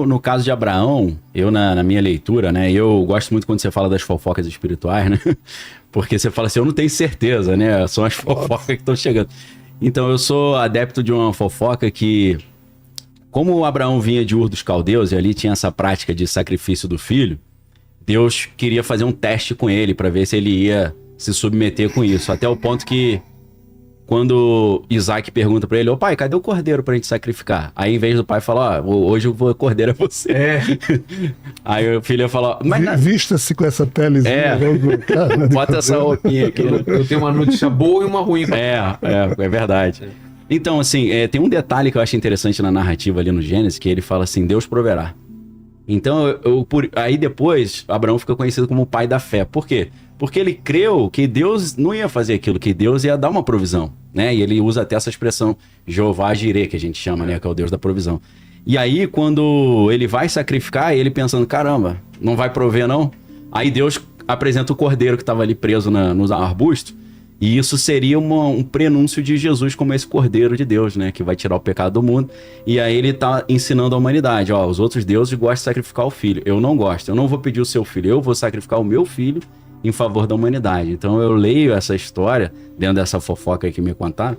No caso de Abraão, eu na minha leitura, né, eu gosto muito quando você fala das fofocas espirituais, né, porque você fala assim, eu não tenho certeza, né, são as fofocas que estão chegando. Então eu sou adepto de uma fofoca que, como Abraão vinha de Ur dos Caldeus e ali tinha essa prática de sacrifício do filho, Deus queria fazer um teste com ele para ver se ele ia se submeter com isso, até o ponto que quando Isaac pergunta pra ele, ô pai, cadê o cordeiro pra gente sacrificar? Aí em vez do pai falar, hoje o cordeiro é você. Aí o filho ia falar, mas vista-se com essa pelezinha. Bota essa roupinha aqui. Né? Eu tenho uma notícia boa e uma ruim. É verdade. Então, assim, tem um detalhe que eu acho interessante na narrativa ali no Gênesis, que ele fala assim, Deus proverá. Então, aí depois, Abraão fica conhecido como o pai da fé. Por quê? Porque ele creu que Deus não ia fazer aquilo, que Deus ia dar uma provisão, né? E ele usa até essa expressão, Jeová Jirê, que a gente chama, né? Que é o Deus da provisão. E aí, quando ele vai sacrificar, ele pensando, caramba, não vai prover não? Aí Deus apresenta o cordeiro que estava ali preso no arbusto, e isso seria um prenúncio de Jesus como esse cordeiro de Deus, né? Que vai tirar o pecado do mundo. E aí ele tá ensinando a humanidade, ó, os outros deuses gostam de sacrificar o filho. Eu não gosto, eu não vou pedir o seu filho, eu vou sacrificar o meu filho em favor da humanidade. Então eu leio essa história, dentro dessa fofoca que me contaram,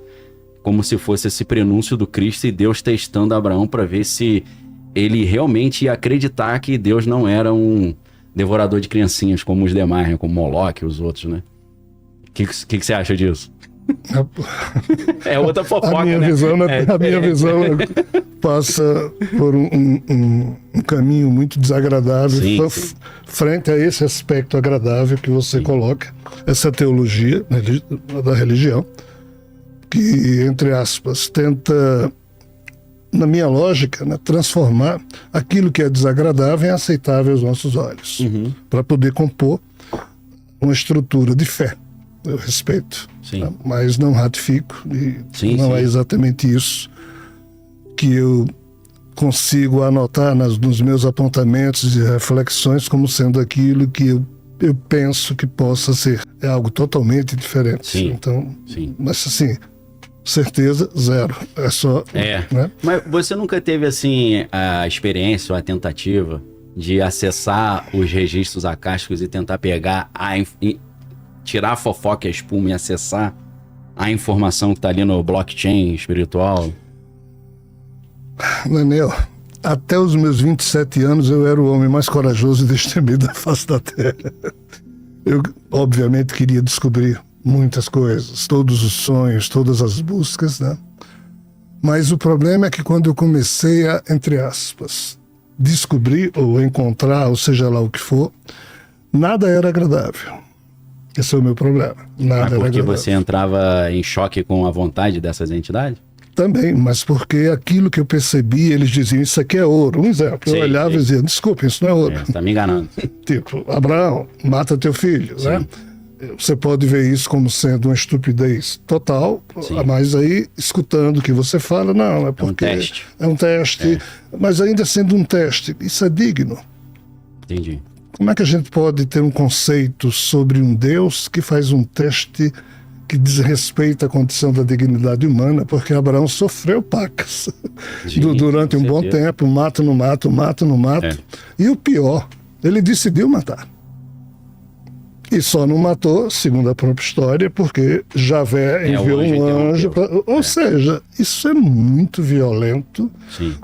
como se fosse esse prenúncio do Cristo e Deus testando Abraão para ver se ele realmente ia acreditar que Deus não era um devorador de criancinhas como os demais, né? Como Moloque e os outros, né? O que você acha disso? É outra fofoca, a minha visão passa por um caminho muito desagradável, sim. Frente a esse aspecto agradável que você coloca, essa teologia da religião, que, entre aspas, tenta, na minha lógica, né, transformar aquilo que é desagradável em aceitável aos nossos olhos, para poder compor uma estrutura de fé. Eu respeito, tá? Mas não ratifico, e não é exatamente isso que eu consigo anotar nos meus apontamentos e reflexões como sendo aquilo que eu penso que possa ser. É algo totalmente diferente. Então, mas assim, certeza, zero. É só... Né? Mas você nunca teve, assim, a experiência ou a tentativa de acessar os registros acásticos e tentar pegar tirar a fofoca e a espuma e acessar a informação que está ali no blockchain espiritual? Daniel, até os meus 27 anos eu era o homem mais corajoso e destemido da face da Terra. Eu, obviamente, queria descobrir muitas coisas, todos os sonhos, todas as buscas, né? Mas o problema é que quando eu comecei a, entre aspas, descobrir ou encontrar, ou seja lá o que for, nada era agradável. Esse é o meu problema. Mas porque você entrava em choque com a vontade dessas entidades? Também, mas porque aquilo que eu percebi, eles diziam, isso aqui é ouro. Um exemplo, eu olhava e dizia, desculpa, isso não é ouro. Você está me enganando. Tipo, Abraão, mata teu filho, né? Você pode ver isso como sendo uma estupidez total, mas aí, escutando o que você fala, não, é porque... É um teste. Mas ainda sendo um teste, isso é digno. Entendi. Como é que a gente pode ter um conceito sobre um Deus que faz um teste que desrespeita a condição da dignidade humana? Porque Abraão sofreu pacas durante um bom tempo, mato, não mato. E o pior, ele decidiu matar. E só não matou, segundo a própria história, porque Javé enviou um anjo. Ou seja, isso é muito violento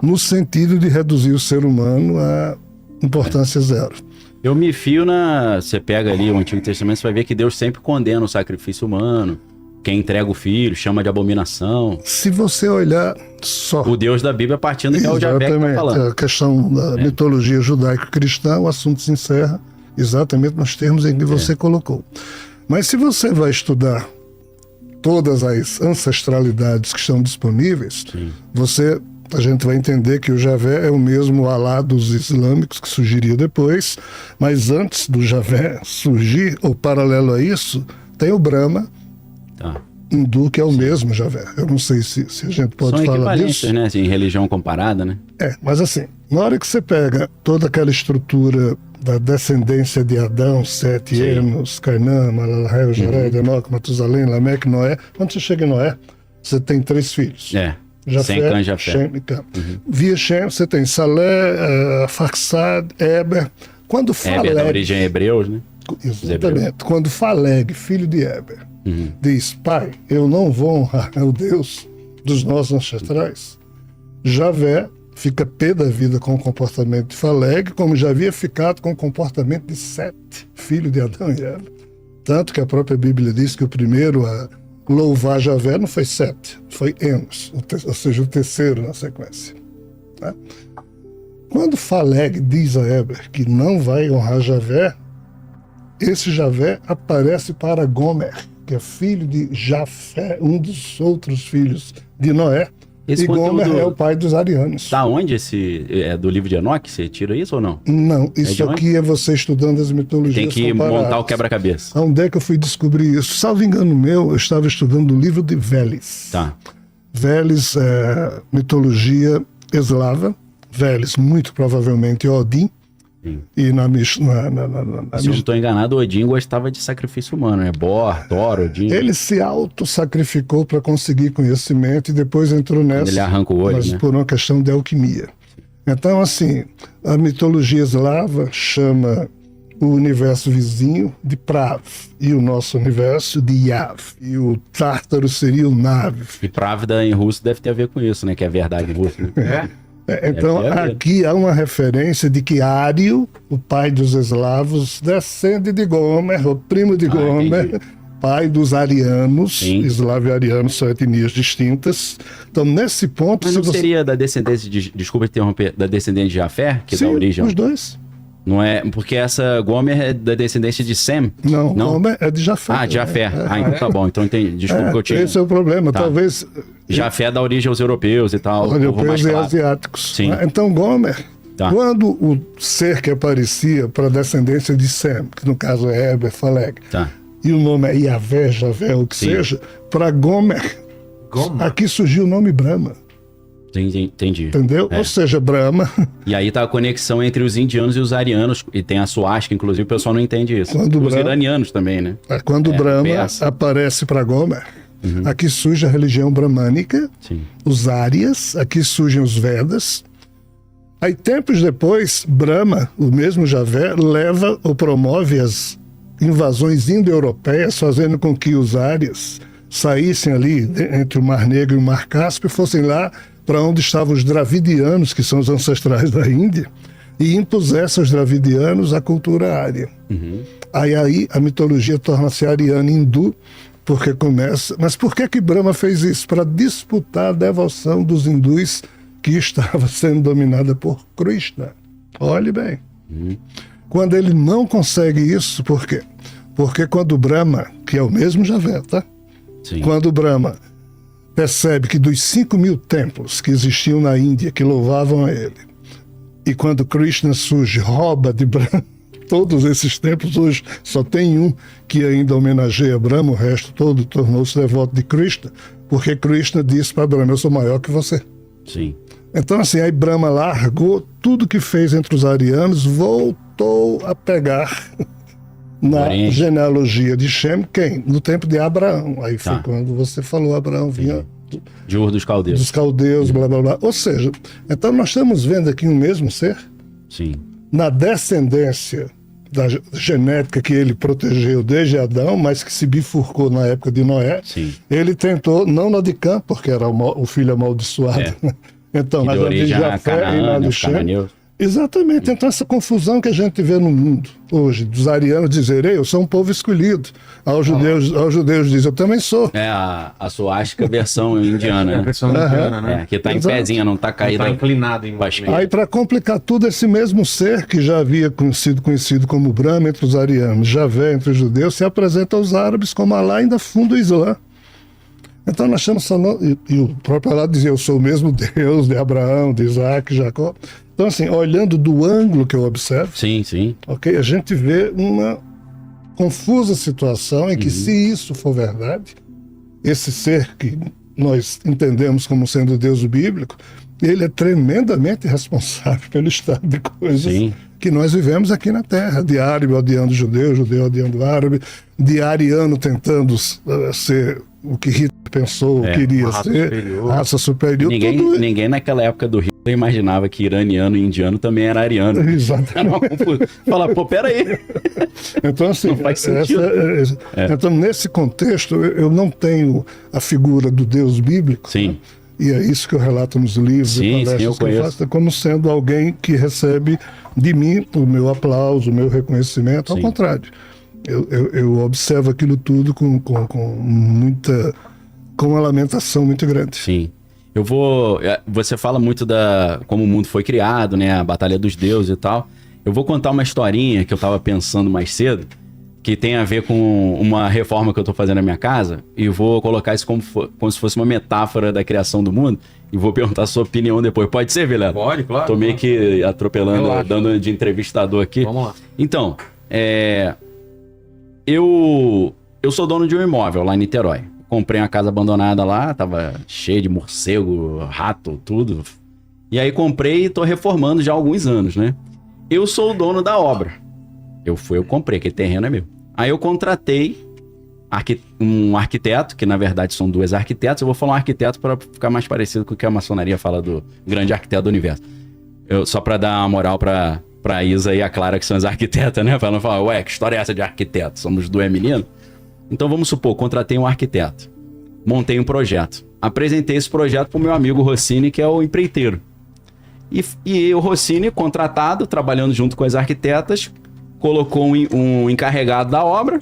no sentido de reduzir o ser humano a importância zero. Eu me fio Você pega ali o Antigo Testamento, você vai ver que Deus sempre condena o sacrifício humano. Quem entrega o filho, chama de abominação. Se você olhar só... O Deus da Bíblia partindo que é o Javé que está falando. A questão da mitologia judaico-cristã, o assunto se encerra exatamente nos termos em que você colocou. Mas se você vai estudar todas as ancestralidades que estão disponíveis, a gente vai entender que o Javé é o mesmo Alá dos islâmicos que surgiria depois, mas antes do Javé surgir, ou paralelo a isso, tem o Brahma hindu, que é o mesmo Javé. Eu não sei se a gente pode falar disso. Né? Assim, em religião comparada, né? Mas assim, na hora que você pega toda aquela estrutura da descendência de Adão, Sete, Enos, Cainã, Malalhael, Jared, Enoque, Matusalém, Lameque, Noé, quando você chega em Noé, você tem 3 filhos. Jafé, Sem Cã, Jafé. Shem e Cã. Via Shem, você tem Salé, Farsad, Eber. Quando Éber da origem hebreus, né? Exatamente. Quando Faleg, filho de Eber, diz: Pai, eu não vou honrar o Deus dos nossos ancestrais, Javé fica pé da vida com o comportamento de Faleg, como já havia ficado com o comportamento de Sete, filho de Adão e Eva. Tanto que a própria Bíblia diz que o primeiro a louvar Javé não foi Sete, foi Enos, ou seja, o terceiro na sequência. Tá? Quando Faleg diz a Eber que não vai honrar Javé, esse Javé aparece para Gomer, que é filho de Jafé, um dos outros filhos de Noé. Esse e Gomer conteúdo é o pai dos arianos. Tá onde esse... É do livro de Enoque? Você tira isso ou não? Não, de isso onde? aqui é você estudando as mitologias Tem que comparadas. montar o quebra-cabeça. Onde é que eu fui descobrir isso? Salvo engano meu, eu estava estudando o livro de Veles. Tá. Veles é mitologia eslava. Veles, muito provavelmente Odin. Sim. E na Se eu não estou enganado, Odin gostava de sacrifício humano, né? Bor, Thor, Odin. ele se auto-sacrificou para conseguir conhecimento e depois entrou nessa, Ele arranca o olho, mas né? por uma questão de alquimia. Então, assim, a mitologia eslava chama o universo vizinho de Prav e o nosso universo de Yav. E o Tártaro seria o Nav. E Pravda em russo deve ter a ver com isso, né? Que é verdade em russo. Né? Então, aqui há uma referência de que Ário, o pai dos eslavos, descende de Gomer, o primo de Gomer, entendi. pai dos arianos. Sim. Eslavo e arianos são etnias distintas. Então, nesse ponto... Mas se não seria da descendência de... Desculpa interromper. Da descendência de Jafé? Que Sim, dá origem... os dois. Não é... Porque essa Gomer é da descendência de Sem? Não, Gomer é de Jafé. Ah, de Jafé. Então tá bom. Então entendi. Desculpa que eu tinha... Esse é o problema. Tá. Talvez... Jafé dá origem aos europeus e tal. Europeus e claro. asiáticos. Sim. Então, Gomer, Tá. quando o ser que aparecia para a descendência de Sem, que no caso é Eber, Faleg, Tá. e o nome é Yavé, Javé, o que Sim. seja, para Gomer, aqui surgiu o nome Brahma, Entendi. entendeu? É. Ou seja, Brahma, E aí tá a conexão entre os indianos e os arianos. E tem a suástica, inclusive, o pessoal não entende isso. Quando Os Brahma- iranianos também, né? quando Brahma persa. aparece para Gomer, aqui surge a religião bramânica, Sim. os Árias, aqui surgem os Vedas. Aí, tempos depois, Brahma, o mesmo Javé, leva ou promove as invasões indo-europeias, fazendo com que os Árias saíssem ali entre o Mar Negro e o Mar Cáspio, fossem lá para onde estavam os dravidianos, que são os ancestrais da Índia, e impusessem aos dravidianos a cultura ária. Aí a mitologia torna-se ariana hindu, porque começa... Mas por que Brahma fez isso? Para disputar a devoção dos hindus que estava sendo dominada por Krishna. Olhe bem. Quando ele não consegue isso, por quê? Porque quando Brahma, que é o mesmo Javé, tá? Sim. Quando Brahma percebe que dos 5.000 templos que existiam na Índia, que louvavam a ele, e quando Krishna surge, rouba de Brahma todos esses templos, hoje só tem um que ainda homenageia Brahma, o resto todo tornou-se devoto de Krishna, porque Krishna disse para Brahma: eu sou maior que você. Sim. Então, assim, aí Brahma largou tudo que fez entre os arianos, voltou a pegar na Oriente. genealogia de Shem, quem? No tempo de Abraão. Aí foi Tá. quando você falou, Abraão vinha De Ur dos Caldeus. dos caldeus, blá, blá, blá. Ou seja, então nós estamos vendo aqui um mesmo ser, Sim. na descendência da genética que ele protegeu desde Adão, mas que se bifurcou na época de Noé. Sim. Ele tentou, não na de Cã, porque era o filho amaldiçoado. Então, Que mas deu na de origem a Jafé e na Canaã, de os Shem. cananeus. Exatamente. Então, essa confusão que a gente vê no mundo hoje, dos arianos dizerem: eu sou um povo escolhido. Aos judeus dizem: eu também sou. É a suástica versão indiana, A né? versão indiana, né? É, que tá em Exato. pezinha, não tá caída. Tá inclinado em Basquete. Aí, para complicar tudo, esse mesmo ser que já havia sido conhecido como Brahma entre os arianos, Javé entre os judeus, se apresenta aos árabes como Alá, ainda funda o Islã. Então nós estamos falando, e o próprio Alá dizia: eu sou o mesmo Deus de Abraão, de Isaac, de Jacó. Então, assim, olhando do ângulo que eu observo, Sim, sim. ok, a gente vê uma confusa situação em que, se isso for verdade, esse ser que nós entendemos como sendo o Deus bíblico, ele é tremendamente responsável pelo estado de coisas Sim. que nós vivemos aqui na Terra, de árabe odiando judeu, judeu odiando árabe, de ariano tentando ser o que Hitler pensou, queria ser, raça superior. Ninguém naquela época do Rio imaginava que iraniano e indiano também era ariano. Exatamente. Fala, pô, peraí. Então, assim, não faz sentido. Então, nesse contexto, eu não tenho a figura do Deus bíblico. Sim. Né? E é isso que eu relato nos livros e palestras que eu faço, como sendo alguém que recebe de mim o meu aplauso, o meu reconhecimento. Ao contrário, eu observo aquilo tudo com uma lamentação muito grande. Sim. Você fala muito da como o mundo foi criado, né? A Batalha dos Deuses e tal. Eu vou contar uma historinha que eu tava pensando mais cedo, que tem a ver com uma reforma que eu tô fazendo na minha casa, e vou colocar isso como se fosse uma metáfora da criação do mundo, e vou perguntar a sua opinião depois. Pode ser, Vilela? Pode, claro. Tô meio que atropelando, dando de entrevistador aqui. Vamos lá. Então, eu sou dono de um imóvel lá em Niterói. Comprei uma casa abandonada lá, tava cheio de morcego, rato, tudo. E aí comprei e tô reformando já há alguns anos, né? Eu sou o dono da obra. Eu comprei, aquele terreno é meu. Aí eu contratei um arquiteto, que na verdade são 2 arquitetos. Eu vou falar um arquiteto para ficar mais parecido com o que a maçonaria fala do grande arquiteto do universo. Só para dar uma moral pra Isa e a Clara, que são as arquitetas, né? Pra não falar, ué, que história é essa de arquiteto? Somos 2 meninos? Então vamos supor, contratei um arquiteto. Montei um projeto. Apresentei esse projeto pro meu amigo Rossini, que é o empreiteiro. E o Rossini, contratado, trabalhando junto com as arquitetas, colocou um encarregado da obra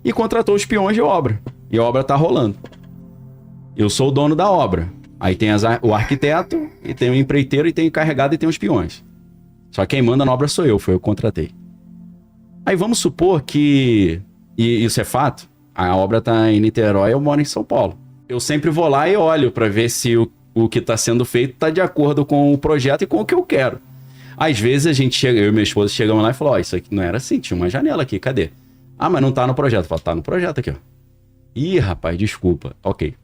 e contratou os peões de obra. E a obra tá rolando. Eu sou o dono da obra. Aí tem o arquiteto, e tem o empreiteiro, e tem o encarregado, e tem os peões. Só quem manda na obra sou eu, foi eu que contratei. Aí vamos supor que, e isso é fato, a obra tá em Niterói, eu moro em São Paulo. Eu sempre vou lá e olho para ver se o que está sendo feito está de acordo com o projeto e com o que eu quero. Às vezes a gente chega, eu e minha esposa chegamos lá e falamos, isso aqui não era assim, tinha uma janela aqui, cadê? Ah, mas não tá no projeto. Eu falo, tá no projeto aqui, ó. Ih, rapaz, desculpa. Ok.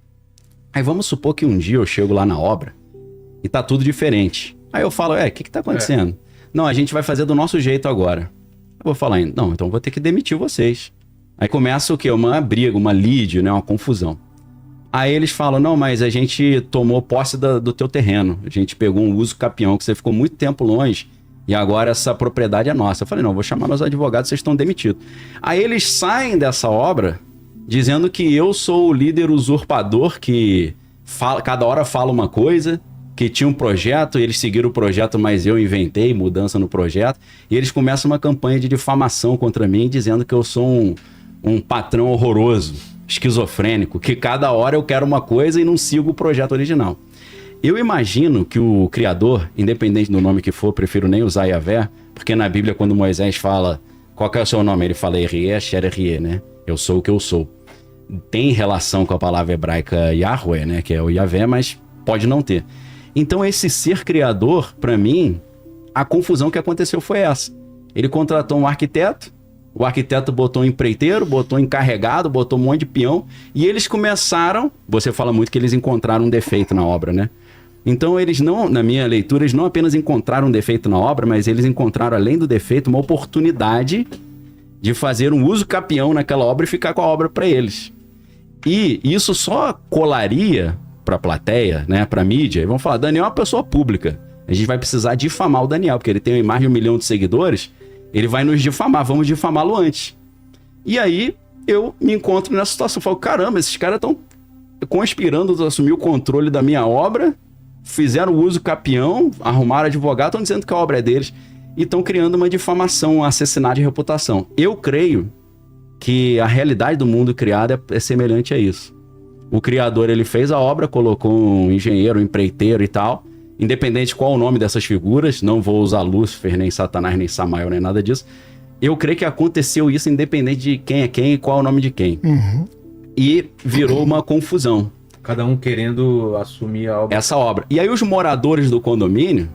Aí vamos supor que um dia eu chego lá na obra e tá tudo diferente. Aí eu falo, o que tá acontecendo? Não, a gente vai fazer do nosso jeito agora. Eu vou falar, não, então vou ter que demitir vocês. Aí começa o quê? Uma briga, uma lide, né? Uma confusão. Aí eles falam, não, mas a gente tomou posse do teu terreno. A gente pegou um uso capião, que você ficou muito tempo longe e agora essa propriedade é nossa. Eu falei, não, vou chamar meus advogados, vocês estão demitidos. Aí eles saem dessa obra dizendo que eu sou o líder usurpador que cada hora fala uma coisa, que tinha um projeto, eles seguiram o projeto, mas eu inventei mudança no projeto. E eles começam uma campanha de difamação contra mim, dizendo que eu sou um patrão horroroso, esquizofrênico, que cada hora eu quero uma coisa e não sigo o projeto original. Eu imagino que o Criador, independente do nome que for, prefiro nem usar Yahvé, porque na Bíblia, quando Moisés fala, qual que é o seu nome? Ele fala Erie, Asher, Erie, né? Eu sou o que eu sou. Tem relação com a palavra hebraica Yahweh, né? Que é o Yahvé, mas pode não ter. Então esse ser criador, para mim, a confusão que aconteceu foi essa. Ele contratou um arquiteto, o arquiteto botou um empreiteiro, botou um encarregado, botou um monte de peão, e eles começaram, você fala muito que eles encontraram um defeito na obra, né? Então eles não, na minha leitura, eles não apenas encontraram um defeito na obra, mas eles encontraram, além do defeito, uma oportunidade de fazer um uso capião naquela obra e ficar com a obra para eles. E isso só colaria para a plateia, né, para a mídia, e vão falar, Daniel é uma pessoa pública, a gente vai precisar difamar o Daniel, porque ele tem mais de 1 milhão de seguidores, ele vai nos difamar, vamos difamá-lo antes. E aí eu me encontro nessa situação, falo, caramba, esses caras estão conspirando para assumir o controle da minha obra, fizeram o uso capião, arrumaram advogado, estão dizendo que a obra é deles, e estão criando uma difamação, um assassinato de reputação. Eu creio que a realidade do mundo criado é semelhante a isso. O criador, ele fez a obra, colocou um engenheiro, um empreiteiro e tal, independente de qual o nome dessas figuras, não vou usar Lúcifer, nem Satanás, nem Samael, nem nada disso. Eu creio que aconteceu isso independente de quem é quem e qual é o nome de quem. Uhum. E virou uma confusão. Cada um querendo assumir a obra. Essa obra. E aí os moradores do condomínio,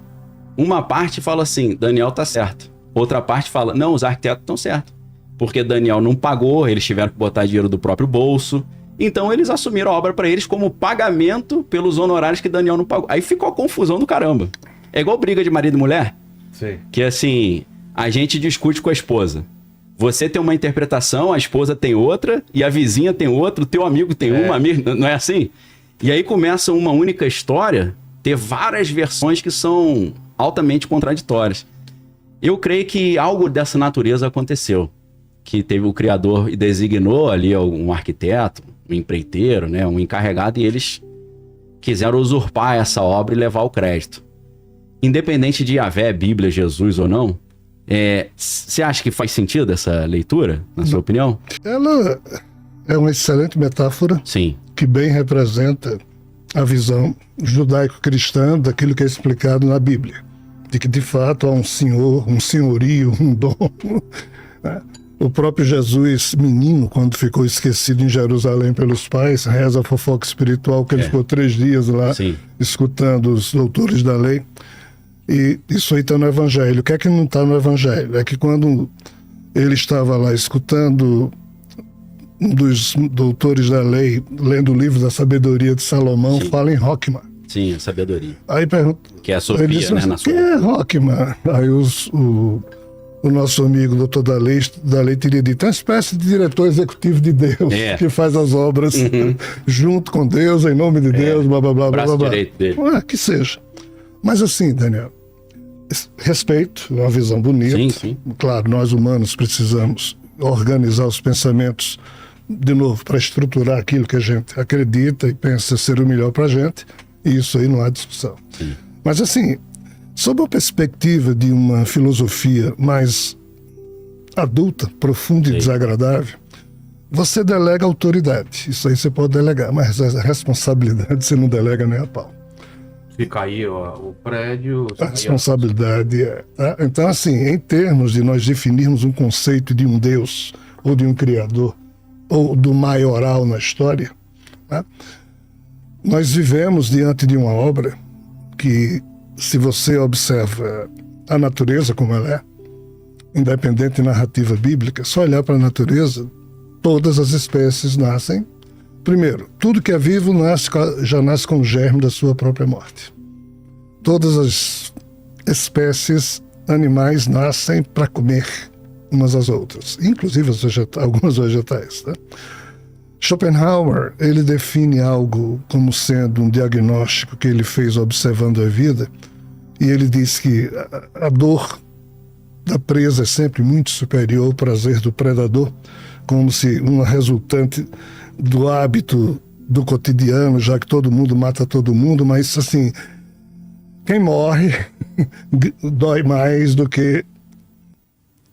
uma parte fala assim, Daniel tá certo. Outra parte fala, não, os arquitetos estão certos. Porque Daniel não pagou, eles tiveram que botar dinheiro do próprio bolso. Então eles assumiram a obra para eles como pagamento pelos honorários que Daniel não pagou. Aí ficou a confusão do caramba. É igual briga de marido e mulher. Sim. Que assim, a gente discute com a esposa. Você tem uma interpretação, a esposa tem outra, e a vizinha tem outra, o teu amigo tem uma, não é assim? E aí começa uma única história ter várias versões que são altamente contraditórias. Eu creio que algo dessa natureza aconteceu, que teve o criador e designou ali um arquiteto, um empreiteiro, né, um encarregado, e eles quiseram usurpar essa obra e levar o crédito. Independente de Yahvé, Bíblia, Jesus ou não, você acha que faz sentido essa leitura, na sua opinião? Ela é uma excelente metáfora. Sim. Que bem representa a visão judaico-cristã daquilo que é explicado na Bíblia. De que, de fato, há um senhor, um senhorio, um dono. Né? O próprio Jesus, menino, quando ficou esquecido em Jerusalém pelos pais, reza a fofoca espiritual que ele ficou 3 dias lá, escutando os doutores da lei. E isso aí está no Evangelho. O que é que não está no Evangelho? É que quando ele estava lá escutando um dos doutores da lei, lendo o livro da sabedoria de Salomão, fala em Rockman. Sim, a sabedoria. Aí pergunta... Que é a Sofia, disse, né? Na quem é Rockman? Aí o nosso amigo doutor da lei teria dito, é uma espécie de diretor executivo de Deus, que faz as obras junto com Deus, em nome de Deus, blá, blá, blá, blá, blá. Direito dele. Que seja. Mas assim, Daniel, respeito, é uma visão bonita. Sim, sim. Claro, nós humanos precisamos organizar os pensamentos de novo para estruturar aquilo que a gente acredita e pensa ser o melhor para a gente, e isso aí não há discussão. Sim. Mas assim, sob a perspectiva de uma filosofia mais adulta, profunda e desagradável, você delega autoridade. Isso aí você pode delegar, mas a responsabilidade você não delega nem a pau. Se cair o prédio... A responsabilidade tá? Então, assim, em termos de nós definirmos um conceito de um Deus, ou de um Criador, ou do maioral na história, tá? Nós vivemos diante de uma obra que, se você observa a natureza como ela é, independente de narrativa bíblica, só olhar para a natureza, todas as espécies nascem. Primeiro, tudo que é vivo já nasce com o germe da sua própria morte. Todas as espécies animais nascem para comer umas às outras, inclusive algumas vegetais. Tá? Schopenhauer, ele define algo como sendo um diagnóstico que ele fez observando a vida, e ele diz que a dor da presa é sempre muito superior ao prazer do predador, como se uma resultante do hábito do cotidiano, já que todo mundo mata todo mundo, mas assim, quem morre dói mais do que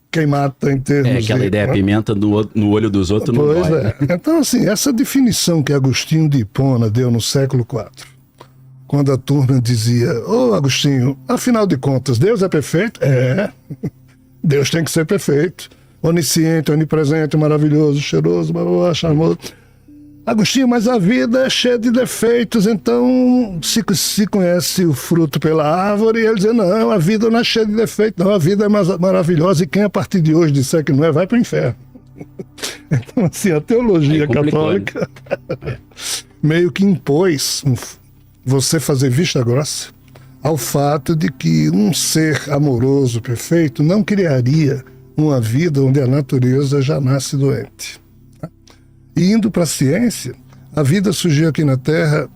quem mata em termos aquela ideia, pimenta no olho dos outros não dói. Né? Então, assim, essa definição que Agostinho de Hipona deu no século IV, quando a turma dizia, Agostinho, afinal de contas, Deus é perfeito? Deus tem que ser perfeito. Onisciente, onipresente, maravilhoso, cheiroso, blá, blá, blá, charmoso. Agostinho, mas a vida é cheia de defeitos, então se conhece o fruto pela árvore, e ele diz, não, a vida não é cheia de defeitos, não, a vida é maravilhosa, e quem a partir de hoje disser que não é, vai para o inferno. Então, assim, a teologia católica meio que impôs você fazer vista grossa ao fato de que um ser amoroso, perfeito, não criaria uma vida onde a natureza já nasce doente. E indo para a ciência, a vida surgiu aqui na Terra,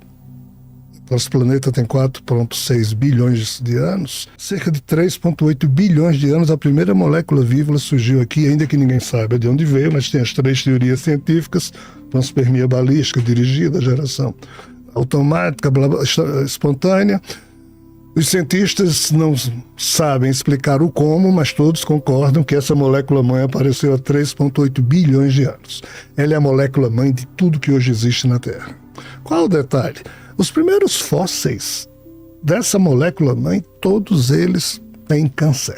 nosso planeta tem 4,6 bilhões de anos, cerca de 3,8 bilhões de anos a primeira molécula viva surgiu aqui, ainda que ninguém saiba de onde veio, mas tem as 3 teorias científicas, panspermia balística, dirigida, geração automática, espontânea. Os cientistas não sabem explicar o como, mas todos concordam que essa molécula-mãe apareceu há 3,8 bilhões de anos. Ela é a molécula-mãe de tudo que hoje existe na Terra. Qual o detalhe? Os primeiros fósseis dessa molécula-mãe, todos eles têm câncer.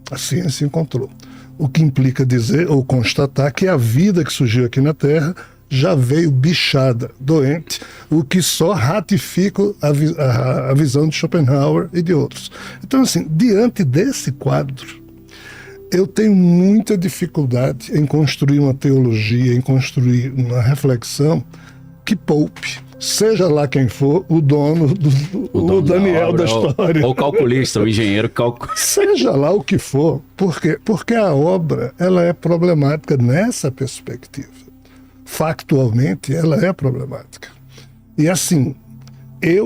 A ciência encontrou. O que implica dizer ou constatar que a vida que surgiu aqui na Terra já veio bichada, doente, o que só ratifica a visão de Schopenhauer e de outros. Então, assim, diante desse quadro, eu tenho muita dificuldade em construir uma teologia, em construir uma reflexão que poupe seja lá quem for, o dono, o Daniel da história. Ou o calculista, o engenheiro Seja lá o que for, porque a obra ela é problemática nessa perspectiva. Factualmente, ela é problemática. E assim,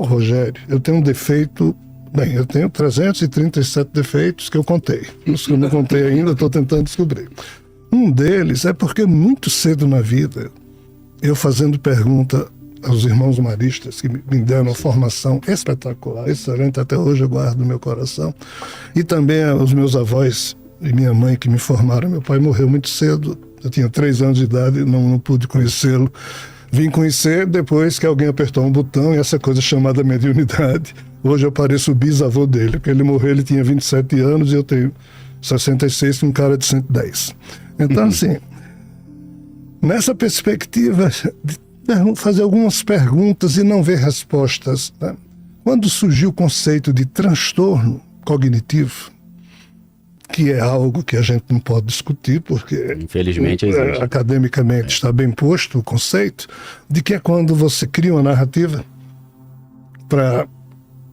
Rogério, eu tenho um defeito. Bem, eu tenho 337 defeitos que eu contei. Os que eu não contei ainda, estou tentando descobrir. Um deles é porque muito cedo na vida, eu fazendo pergunta aos irmãos maristas que me deram uma formação espetacular, excelente, até hoje eu guardo no meu coração, e também aos meus avós e minha mãe que me formaram. Meu pai morreu muito cedo, eu tinha 3 anos de idade, não pude conhecê-lo. Vim conhecer depois que alguém apertou um botão e essa coisa chamada mediunidade. Hoje eu pareço o bisavô dele, porque ele morreu, ele tinha 27 anos e eu tenho 66, um cara de 110. Então, assim, nessa perspectiva de fazer algumas perguntas e não ver respostas, né? Quando surgiu o conceito de transtorno cognitivo, que é algo que a gente não pode discutir, porque infelizmente existe. Academicamente está bem posto o conceito, de que é quando você cria uma narrativa para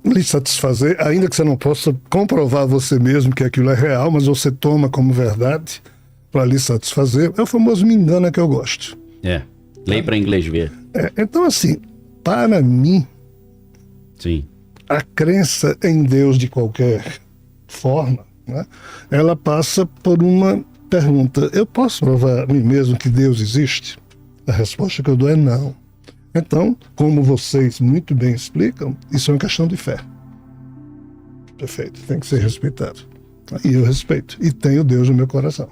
lhe satisfazer, ainda que você não possa comprovar você mesmo que aquilo é real, mas você toma como verdade para lhe satisfazer. É o famoso me engana que eu gosto. Lei para inglês ver. Então, assim, para mim, sim, a crença em Deus de qualquer forma, né, ela passa por uma pergunta: eu posso provar a mim mesmo que Deus existe? A resposta que eu dou é não. Então, como vocês muito bem explicam, isso é uma questão de fé. Perfeito, tem que ser respeitado. E eu respeito. E tenho Deus no meu coração.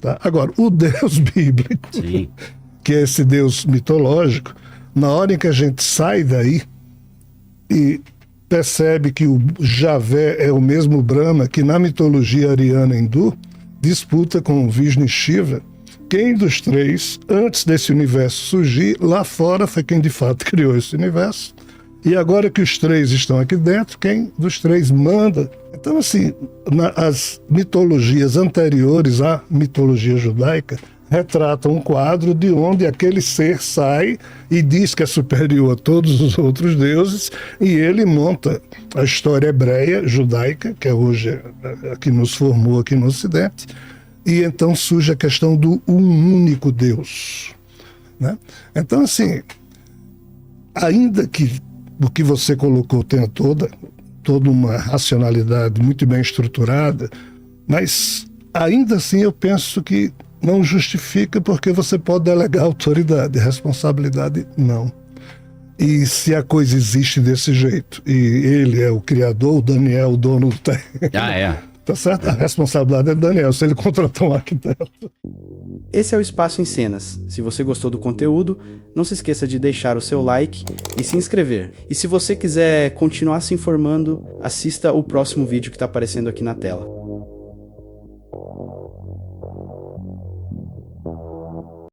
Tá? Agora, o Deus bíblico, sim, que é esse Deus mitológico, na hora em que a gente sai daí e percebe que o Javé é o mesmo Brahma que na mitologia ariana hindu disputa com o Vishnu e Shiva, quem dos três, antes desse universo surgir, lá fora foi quem de fato criou esse universo. E agora que os três estão aqui dentro, quem dos três manda? Então, assim, as mitologias anteriores à mitologia judaica retratam um quadro de onde aquele ser sai e diz que é superior a todos os outros deuses, e ele monta a história hebreia, judaica, que é hoje a que nos formou aqui no Ocidente, e então surge a questão do único Deus, né? Então, assim, ainda que o que você colocou tenha toda uma racionalidade muito bem estruturada, mas ainda assim eu penso que não justifica, porque você pode delegar autoridade, responsabilidade não. E se a coisa existe desse jeito, e ele é o criador, o Daniel, o dono do terreno, tá certo? A responsabilidade é do Daniel, se ele contratou um arquiteto. Esse é o Espaço em Cenas. Se você gostou do conteúdo, não se esqueça de deixar o seu like e se inscrever. E se você quiser continuar se informando, assista o próximo vídeo que está aparecendo aqui na tela.